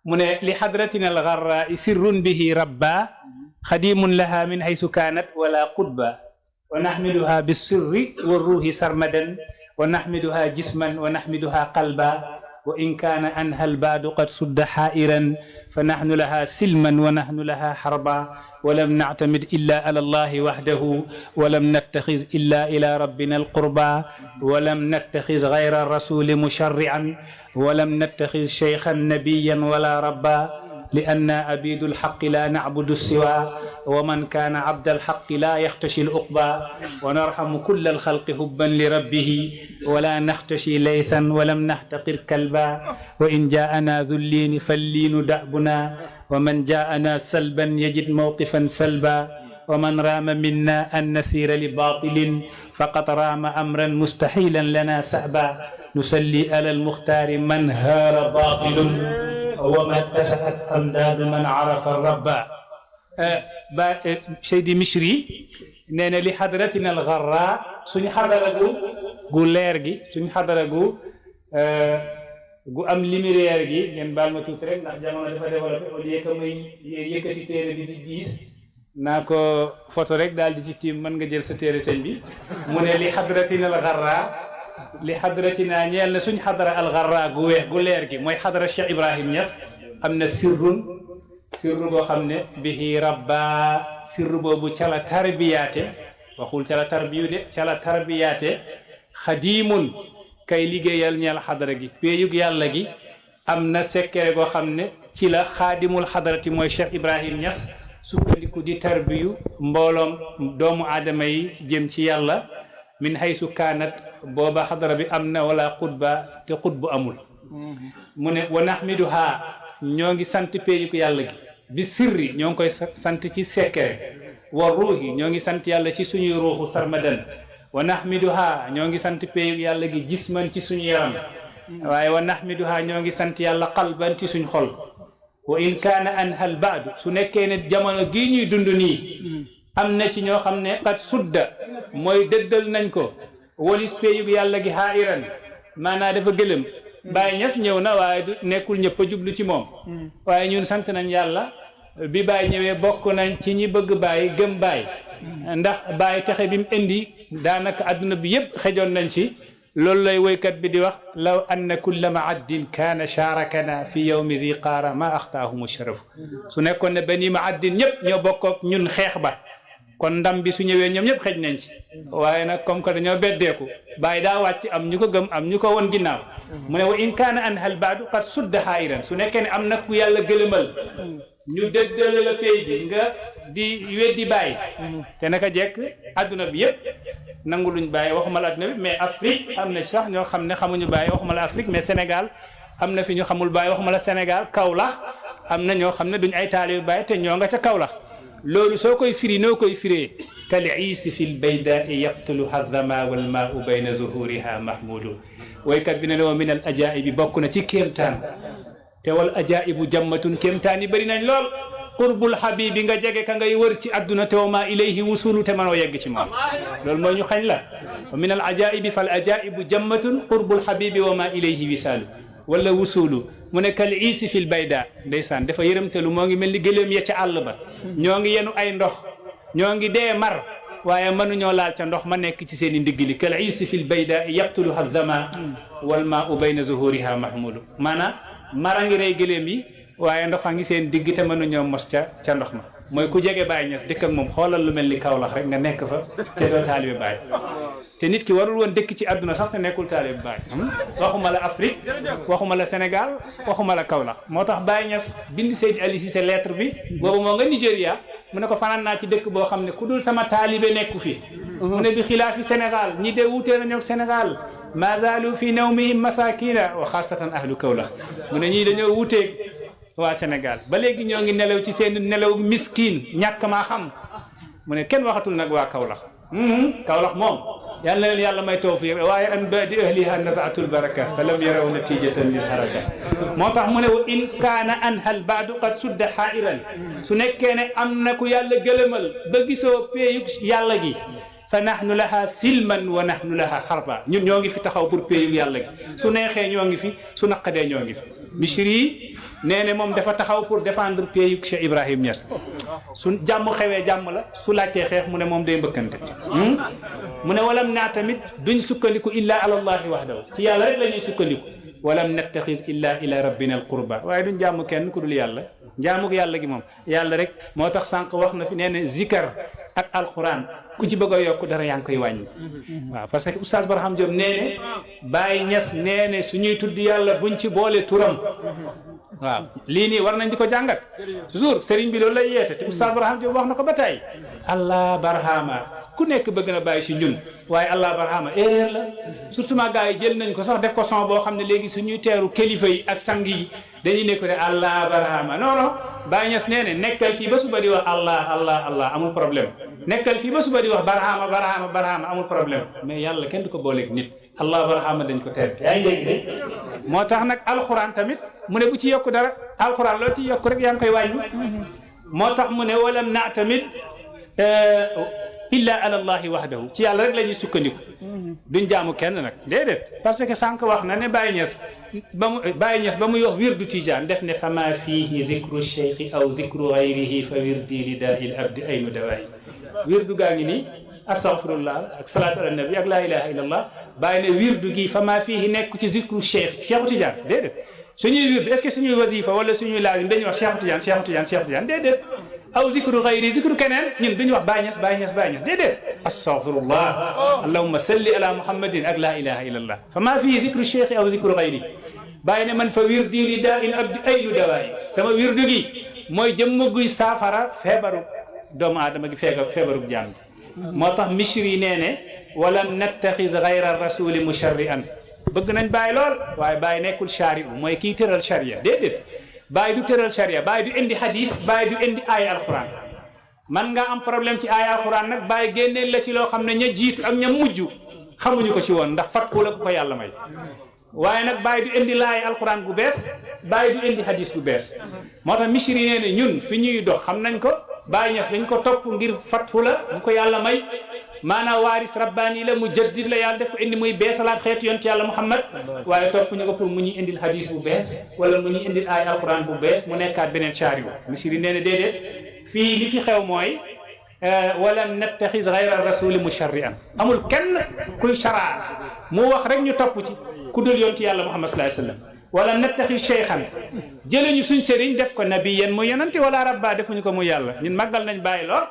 mu ne li hadratina al gharra sirrun bihi rabba khadimun laha min haythu kanat wala qutba wa nahmiduha bis sirri wa ruhi sarmadan wa nahmiduha jisman wa nahmiduha qalba wa in kana anha al ba'du qad sudda ha'iran fa nahnu laha silman wa nahnu laha harba ولم نعتمد إلا على الله وحده ولم نتخذ إلا إلى ربنا القربى ولم نتخذ غير الرسول مشرعا ولم نتخذ شيخا نبيا ولا ربا لأننا عبيد الحق لا نعبد السوى ومن كان عبد الحق لا يختشي العقبى ونرحم كل الخلق حبا لربه ولا نختشي ليثا ولم نحتقر كلبا وإن جاءنا ذلين فاللين دأبنا ومن جاءنا سلبا يجد موقفا سلبا ومن رام منا أن نسير لباطل فقد رام أمرا مستحيلا لنا سأبا نسلي على المختار من هار باطل وما اتسعت أمداد من عرف الرب سيدي مشري نينا لحضرتنا الغراء سني حضرغو غو ليرغي سني حضرغو gu am lumière gi ngeen baal ma tuuti rek ndax jamono dafa développé au lieu que may yëkkati téere bi di gis naa ko photo rek daal di ci tiim mën nga jël sa téere sëñ bi mu ne li hadratina al gharra li hadratina ñeel na suñ xadara al gharra gu weex gu leer gi mooy xadara Cheikh Ibrahim Niass am na sirru boo xam ne bihi rabba sirru boobu ca la tarbiyaate waxul ca la tarbiyu de ca la tarbiyaate xadimun kay liggéeyal ñeel xadara gi péeyug yàlla gi am na sekkere goo xam ne ci la xaadimul xadarati mooy Cheikh Ibrahim Niass sukkandiku di tarbiyu mbooloom doomu aadama yi jëm ci yàlla min haysu kaanat booba xadara bi am na wala xutba te xutbu amul mu ne wa nahmiduha ñoo ngi sant péeyug yàlla gi bi sirri ñoo ngi koy sant ci sekkere wa ruuhi ñoo ngi sant yàlla ci suñuy ruuxu sarmadan wa nahmiduha ñoo ngi sant péeyug yàlla gi jisman ci suñu yaram waaye wa nahmiduha ñoo ngi sant yàlla qalban ci suñ xol wa in kaana anhal baadu su nekkee ne jamono gii ñuy dund nii am na ci ñoo xam ne qad sudda mooy dëddal nañ ko walis péeyug yàlla gi hairan maanaa dafa gëlëm Baye Niass ñëw na waaye du nekkul ñëpp a jublu ci moom waaye ñun sant nañ yàlla bi Baye ñëwee bokk nañ ci ñi bëgg Baye gëm Baye ndax Baye taxe bi mu indi daanaka adduna bi yëpp xejoon nañ ci loolu lay woykat bi di wax law anna kulla maaddin kaana sharakana fi yawmi zi qaara ma axtaahumu sharafu su nekkoon ne bani maaddin ñëpp ñoo bokk ak ñun xeex ba kon ndam bi su ñëwee ñoom ñëpp xej nañ ci waaye nag comme que dañoo beddeeku Baye daa wàcc am ñu ko gëm am ñu ko won ginnaaw mu ne wa in kaana anhal baadu qad sudda haayiran su nekkee ne am na ku yàlla gëlëmal ñu dëddale la pay bi nga di weddi Baye te naka jekk adduna bi yëpp nangu luñ Baye waxuma la adduna bi mais Afrique am na sax ñoo xam ne xamuñu Baye waxuma la Afrique mais Sénégal am na fi ñu xamul Baye waxuma la Sénégal Kaolack am na ñoo xam ne duñ ay taalibe Baye te ñoo nga ca Kaolack loolu soo koy firi noo koy firee kal iisi fi l baydaai yaqtuluha dama wal maau bayna zuhuriha mahmudu woykat bi ne ne wa min al ajaibi bokk na ci kéemtaan te wal ajaibu jammatun kéemtaan yi bëri nañ lool qurbul habibi nga jege ka ngay wër ci adduna te wa ma ilayhi wusulu te mënoo yegg ci moom loolu mooy ñu xañ la wa min al ajaibi fal ajaibu jammatun qurbul habibi wa ma ilayhi wisalu wala wusulu mu ne kal iisi fil bayda ndeysaan dafa yërëmtalu moo ngi mel ni gëléem ya ca àll ba ñoo ngi yenu ay ndox ñoo ngi dee mar waaye mënuñoo laal ca ndox ma nekk ci seen i ndigg li kal iisi fil bayda yaqtuluha zama wal maau bayna zuhuriha mahmudu maanaam mara ngi rey gëléem yi waaye ndox a ngi seen digg te mënuñoo mos ca ndox ma mooy ku jege Baye Niass dëkk ak moom xoolal lu mel ni Kaolack rek nga nekk fa te doo taalibe Baye te nit ki warul woon dëkk ci àdduna sax te nekkul taalibe Baye waxuma la Afrique waxuma la Sénégal waxuma la Kaolack moo tax Baye Niass bind Seydi Ali Cissé lettre bi boobu moo nga Nigéria mu ne ko fanaan naa ci dëkk boo xam ne ku dul sama taalibe nekku fi mu ne bi xilaafi Sénégal ñi de wuutee nañoo ak Sénégal ma zaalu fi nawmihim masakina wa xaasatan ahlu Kaolack mu ne ñii dañoo wuuteeg waa Sénégal ba léegi ñoo ngi nelaw ci seen nelaw miskin ñàkk maa xam mu ne kenn waxatul nag waa Kaolack Kaolack moom yal na leen yàlla may tawfiq waaye an badi ahliha nasaatul baraka fa lam yaraw natijatan lil haraka moo tax mu ne wa in kaana anhal baadu qad sudda hairan su nekkee ne am na ku yàlla gëlëmal ba gisoo péeyug yàlla gi fa nahnu laha silman wa nahnu laha harba ñun ñoo ngi fi taxaw pour péeyug yàlla gi su neexee ñoo ngi fi su naqadee ñoo ngi fi Misri nee na moom dafa taxaw pour défendre pays Cheikh Ibrahim Niass su jàmm xewee jàmm la su laajtee xeex mu ne moom day mbëkkante mu ne walam naa tamit duñ sukkandiku illa ala allahi wahdahu ci yàlla rek la ñuy sukkandiku walam nattaxis illa ila rabbina al qurba waaye duñ jàmm kenn ku dul yàlla jaamuk yàlla gi moom yàlla rek moo tax sànq wax na fi nee na zikar ak alquran ku ci bëgg a yokk dara yaa ngi koy wàññi waaw parce que oustaz Barham Diop nee ne Baye Niass nee ne suñuy tudd yàlla buñ ci boole turam waaw lii nii war nañ di ko jàngat toujours sëriñ bi loolu lay yeete te oustaz Barham Diop wax na ko ba tey allah barhama ku nekk bëgg na bàyyi si ñun waaye allah barhama erreur la surtout ma gars yi jël nañ ko sax def ko son boo xam ne léegi suñuy teeru kilifa yi ak sang yi dañuy nekk ne allah barhama non non Baye Niass nee ne nekkal fii ba suba di wax allah amul problème nekkal fii ba suba di wax barhama amul problème mais yàlla kenn du ko booleeg nit allah barhama dañ ko teer yaa ngi dégg de moo tax nag alxuraan tamit mu ne bu ci yokk dara alxuraan loo ci yokk rek yaa ngi koy wàññi moo tax mu ne walam na tamit illa ala allahi wahdahu ci yàlla rek la ñuy sukkandiku duñ jaamu kenn nag déedéet parce que sànq wax na ne Baye Niass ba muy wax wirdu tijaan def ne fama fihi zikru cheikhi aw zikru gayrihi fa wirdi li daahil abdi aynu dawaay wirdu gaa ngi nii astaghfirullah ak salaatu ala nabi ak laa ilaha illallah bàyyi ne wirdu gi fama fihi nekk ci zikru cheikhu tijaan déedéet suñuy wirdu est ce que suñuy wasifa wala suñuy laazim dañuy wax cheikhu tijaan déedéet aw zikru gayri zikru keneen ñun duñu wax Baye Niass déedéet astaghfirullah allahumma salli ala muhammadin ak laa ilaha illallah fama fihi zikru cheikhi aw zikru gayri bàyyi ne man fa wirdi li daa il abdi aynu dawaay sama wirdu gi mooy jëmm guy saafara feebaru doomu aadama gi feebaru jaam gi moo tax Misri nee ne walam nattaxis gayra rasuli musharri'an bëgg nañ Baye lool waaye Baye nekkul shari u mooy kii tëral sharia déedéet Baye du tëral sharia Baye du indi hadis Baye du indi aaya alquran man nga am problème ci aaya alquran nag Baye génneel la ci loo xam ne ña jiitu ak ña mujj xamuñu ko ci woon ndax fatku la ko yàlla may waaye nag Baye du indi laaya alquran gu bees Baye du indi hadis gu bees moo tax Misri nee ne ñun fi ñuy dox xam nañ ko Baye Niass dañ ko topp ngir fatfu la bu ko yàlla may maanaam waaris rabbaani la mu jaddid la yàlla def ko indi muy beesalaat xeetu yonent yàlla Muhammad waaye topp ñu ko pour mu ñuy indil hadis bu bees wala mu ñuy indil ay alquran bu bees mu nekkaat beneen caari wu Misri nee na déedéet fii li fi xew mooy walam nattaxis gayra rasuli musharri'an amul kenn kuy sharaa mu wax rek ñu topp ci ku dul yonent yàlla Muhammad sallallahu alayhi wa sallam wala nattaxis cheikhan jëleñu suñ sëriñ def ko nabiyan mu yonante wala rabba defuñu ko mu yàlla ñun màggal nañ Baye lool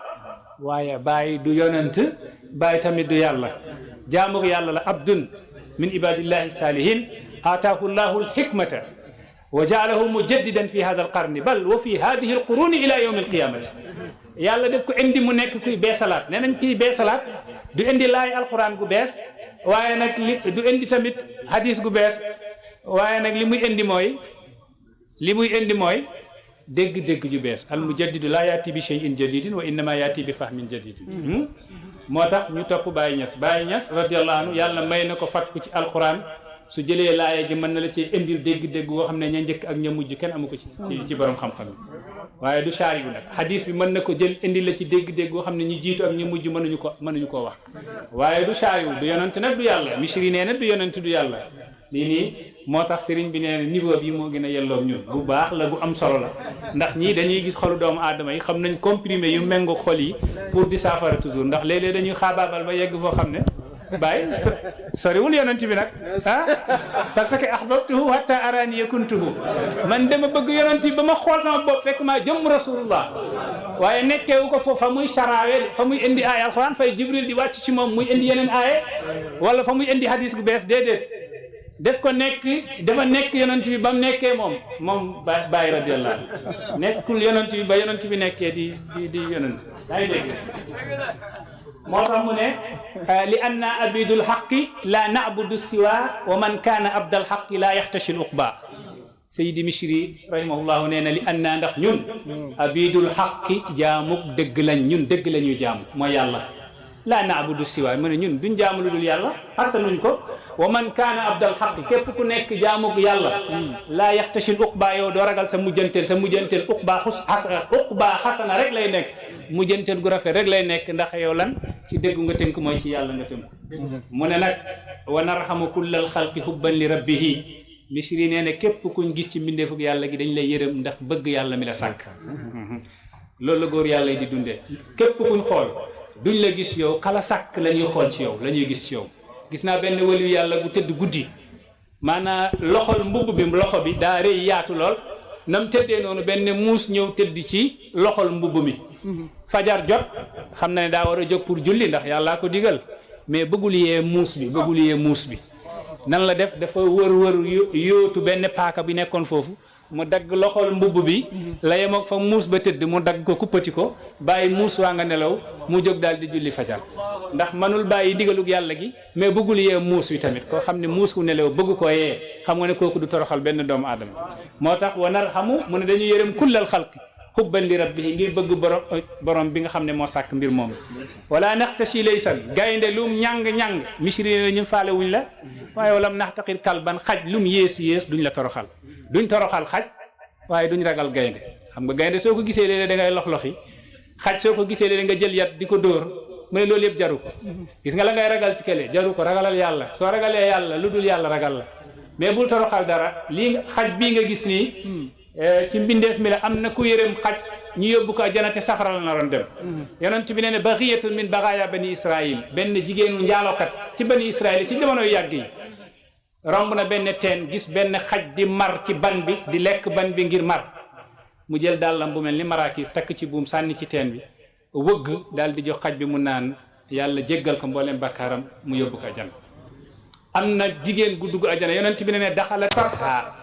waaye Baye du yonant Baye tamit du yàlla jaamug yàlla la abdun min ibadillahi salihin ataahu llahu alhikmata wa jaalahu mujaddidan fi hada alqarni bal wa fi hadihi alquruni ila yawmi alqiyamati yàlla def ko indi mu nekk kuy beesalaat nee nañ kiy beesalaat du indi laay alquran gu bees waaye nag du indi tamit hadis gu bees waaye nag li muy indi mooy dégg-dégg ju bees al mujaddidu laa yaati bi shay'in jadidin wa innama yaati bi fahmin jadidin moo tax ñu topp Baye Niass radiyallahu anhu yàlla may na ko fatku ci alquran su jëlee laaya gi mën na la ci indil dégg-dégg boo xam ne ña njëkk ak ña mujj kenn amu ko ci borom xam-xam yi waaye du shaari yu nag hadis bi mën na ko jël indil la ci dégg-dégg boo xam ne ñi jiitu ak ñi mujj mënuñu koo wax waaye du shaari yu du yonent nag du yàlla Misri nee na du yonent du yàlla lii nii moo tax sëriñ bi nee na niveau bi moo gën a yelloog ñun bu baax la bu am solo la ndax ñii dañuy gis xolu doomu aadama yi xam nañ comprimé yu méngoo xol yi pour di saafara toujours ndax léeg-léeg dañuy xaabaabal ba yegg foo xam ne Baye soriwul yonent bi nag parce que ahbabtuhu hatta arani kuntuhu man dama bëgg yonent bi ba ma xool sama bopp fekk maa jëm rasulullah waaye nekkeewu ko foofu fa muy saraawee fa muy indi aaya alxuraan fay jibril di wàcc ci moom muy indi yeneen aaye wala fa muy indi hadis gu bees déedéet def ko dafa nekk yonent bi ba mu nekkee moom Baye radiyallahu anhu nekkul yonent bi ba yonent bi nekkee di yonent daa ngi dégg moo tax mu ne li anna abidul xaqi la na'budu siwa wa man kaana abdal xaqi la yaxtashi l uqba Seydi Misri rahimahullahu nee na li anna ndax ñun abidul xaqi jaamuk dëgg lañ ñun dëgg la ñuy jaamu mooy yàlla la na'budu siwa mu ne ñun duñ jaamu lu dul yàlla attanuñ ko wa man kaana abdal xaqi képp ku nekk jaamuk yàlla laa yaxtashi l uqba yow doo ragal sa mujjanteel uqba xasana rek lay nekk mujjanteel gu rafet rek lay nekk ndax yow lan ci déggu nga tënk mooy ci yàlla nga tënk mu ne nag wa narhamu kullal xalqi hubban li rabbihi Misri nee na képp kuñ gis ci mbindeefug yàlla gi dañ lay yërëm ndax bëgg yàlla mi la sàkk loolu la góor yàlla yi di dundee képp kuñ xool duñ la gis yow kala sàkk la ñuy xool ci yow la ñuy gis ci yow gis naa benn waliyu yàlla bu tëdd guddi maanaam loxol mbubb bi loxo bi daa rëy yaatu lool nam tëddee noonu benn muus ñëw tëdd ci loxol mbubb mi fajar jot xam na ne daa war a jóg pour julli ndax yàllaa ko digal mais bëggul yee muus bi nan la def dafa wër yóotu benn paaka bi nekkoon foofu mu dagg loxol mbubb bi la yem ak fa muus ba tëdd mu dagg ko kuppati ko bàyyi muus waa nga nelaw mu jóg daal di julli fajar ndax manul bàyyi digalug yàlla gi mais bëggul yee muus wi tamit koo xam ne muus ku nelaw bëgg ko yee xam nga ne kooku du toroxal benn doomu aadama moo tax wa narhamu mu ne dañu yërëm kullal xalqi xubban li rabbihi ngir bëgg borom bi nga xam ne moo sàkk mbir moom wala naxtashi laysan gaynde lum ñàng-ñàng misri ne ñu faale wuñ la waaye walam naxtaqir kalban xaj lum yées duñ la toroxal duñ toroxal xaj waaye duñ ragal gaynde xam nga gaynde soo ko gisee léeg-léeg da ngay lox-loxi xaj soo ko gisee léeg-léeg nga jël yat di ko dóor mu ne loolu yëpp jaru ko gis nga la ngay ragal ci kële jaru ko ragalal yàlla soo ragalee yàlla lu dul yàlla ragal la mais bul toroxal dara lii xaj bii nga gis nii ci mbindeef mi la am na ku yërëm xaj ñu yóbbu ko àjjana te safara la naroon dem yonent bi nee ne baxiyatun min baxaaya bani israil benn jigéenu njaalookat ci bani israil ci jamono yu yàgg yi romb na benn teen gis benn xaj di mar ci ban bi di lekk ban bi ngir mar mu jël dàllam bu mel ni marakis takk ci buum sànni ci teen bi wëgg daal di jox xaj bi mu naan yàlla jéggal ko mbooleem bakkaaram mu yóbbu ko àjjana am na jigéen gu dugg àjjana yonent bi nee ne daxala satha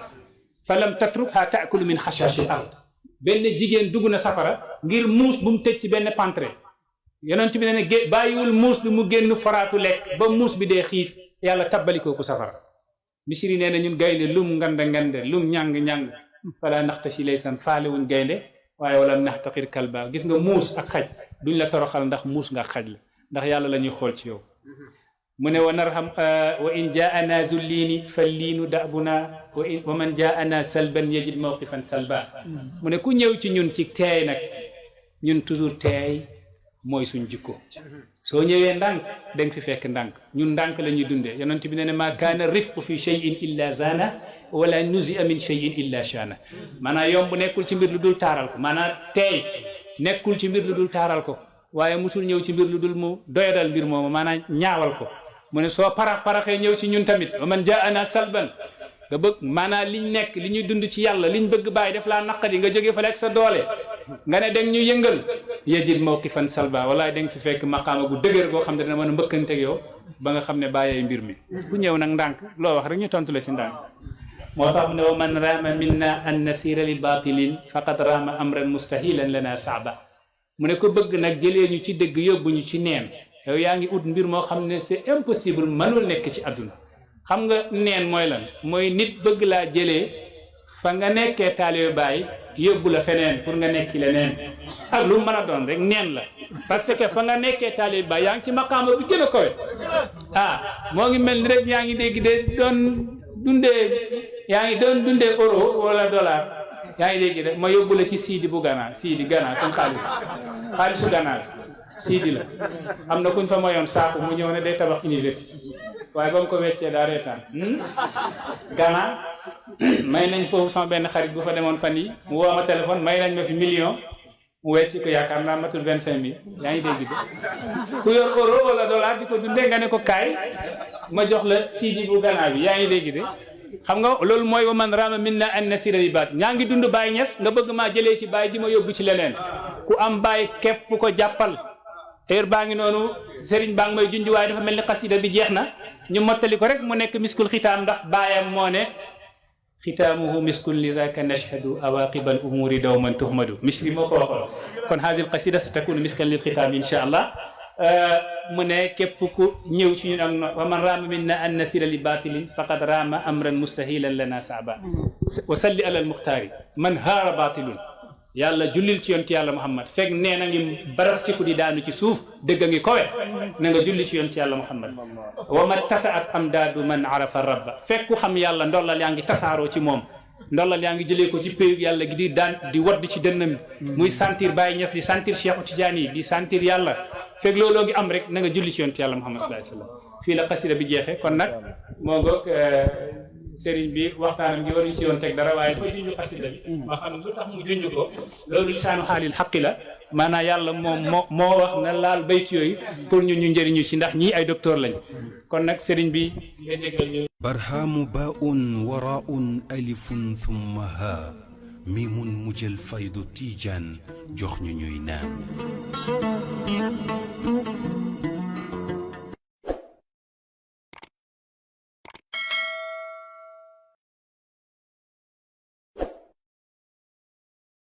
fa lam tatrukha taakulu min xashashi ard benn jigéen dugg na safara ngir muus bu mu tëj ci benn pantre yonent bi ne bàyyiwul muus bi mu génn foraatu lekk ba muus bi dee xiif yàlla tabbalikoo ko safara misiri nee na ñun gaynde lum ngande lum ñàng-ñàng fala naxtashi laysan faale wuñ gaynde waaye wala naxtaqir kalba gis nga muus ak xaj duñ la toroxal ndax muus nga xaj la ndax yàlla la ñuy xool ci yow mu ne wa narham wa in jaana zulliini fa liinu dabuna wa man jaana salban yajid mawqifan salba mu ne ku ñëw ci ñun ci teey nag ñun toujours teey mooy suñ jikko soo ñëwee ndànk danga fi fekk ndànk ñun ndànk la ñuy dundee yonent bi ne ne maa kaana rifqu fi cheyin illa zana wala nusia min cheyin illa shana maanaam yomb nekkul ci mbir lu dul taaral ko maanaam teey nekkul ci mbir lu dul taaral ko waaye musul ñëw ci mbir lu dul mu doyadal mbir moomu maanaam ñaawal ko mu ne soo paraxee ñëw ci ñun tamit wa man jaana salban nga bëgg maanaam liñ nekk li ñuy dund ci yàlla liñ bëgg bàyyi def laa naqadi nga jógee fa lekk sa doole nga ne dang ñu yëngal yajid mawqifan salba walaay danga fi fekk maqaama gu dëgër goo xam ne dana mën a mbëkkanteeg yow ba nga xam ne bàyyee mbir mi ku ñëw nag ndànk loo wax rek ñu tontu la si ndànk moo tax mu ne wa man raama minna an nasira li batilin faqad raama amran mustahilan lana saaba mu ne ko bëgg nag jëlee ñu ci dëgg yóbbu ñu ci neen yow yaa ngi ut mbir moo xam ne c'est impossible mënul nekk ci àdduna xam nga neen mooy lan mooy nit bëgg laa jëlee fa nga nekkee taalibe Baay yóbbu la feneen pour nga nekki leneen ak lu mën a doon rek neen la parce que fa nga nekkee taalibe Baay yaa ngi ci maqaama bi gën a kowe moo ngi mel ni rek yaa ngi dégg de yaa ngi doon dundee euro wala dollar yaa ngi dégg de ma yóbbu la ci siidi bu Gana siidi Gana seen xaalisu Gana siidi la am na kuñ fa mayoon saako mu ñëw ne day tabax université waaye ba mu ko weccee daa reetaan Gana may nañ foofu sama benn xarit bu fa demoon fan yi mu woo ma téléphone may nañ ma fi million mu wecci ko yaakaar naa matul 25 000 yaa ngi dégg de ku yor euro wala dollar di ko dundee nga ne ko kaay ma jox la siidi bu Gana bi yaa ngi dégg de xam nga loolu mooy wa man raama minna an nasira li baat ñaa ngi dund Baay Ñas nga bëgg maa jëlee ci Baay di ma yóbbu ci leneen ku am Baay képp ko jàppal heure baa ngi noonu sëriñ baa ngi may junj waaye dafa mel ni xasida bi jeex na ñu mottali ko rek mu nekk miskul xitaam ndax baayam moo ne xitaamuhu miskun li zaka nashhadu awaqibal umuri dawman tuhmadu misri moo ko waxoon kon haazil qasida sa takunu miskan lil xitaam insha allah mu ne képp ku ñëw ci ñun ak wa man raama minna an nasira li batilin faqad raama amran mustahilan lana saaba wa salli ala al muxtaari man haara batilun yàlla jullil ci yonti yàlla Muhammad fekk nee na ngi barastiku di daanu ci suuf dëgg a ngi kowe na nga julli ci yonti yàlla Muhammad wa ma tasaat am daadu man arafa rabba fekk ku xam yàlla ndollal yaa ngi tasaaroo ci moom ndollal yaa ngi jëlee ko ci péyug yàlla gi di daan di wadd ci dënnam muy sentir Baye Niass di sentir Cheikh Tidiane yi di sentir yàlla fekk looloo ngi am rek na nga julli ci yonti yàlla Muhammad sallallahu alayhi wa sallam fii la xasida bi jeexee kon nag moo ngoog sëriñ bi waxtaanam gi waruñu si yoon teg dara waaye dafa junj xasida bi ma xam ne lu tax mu junj ko loolu lisaanu xaalil xaqi la maanaam yàlla moom moo wax na laal bayt yooyu pour ñu njëriñu ci ndax ñii ay docteur lañ kon nag sëriñ bi nga jégal ñu barhaamu baun waraun alifun thumma ha mimun mujjal faydu tiijaan jox ñu ñuy naan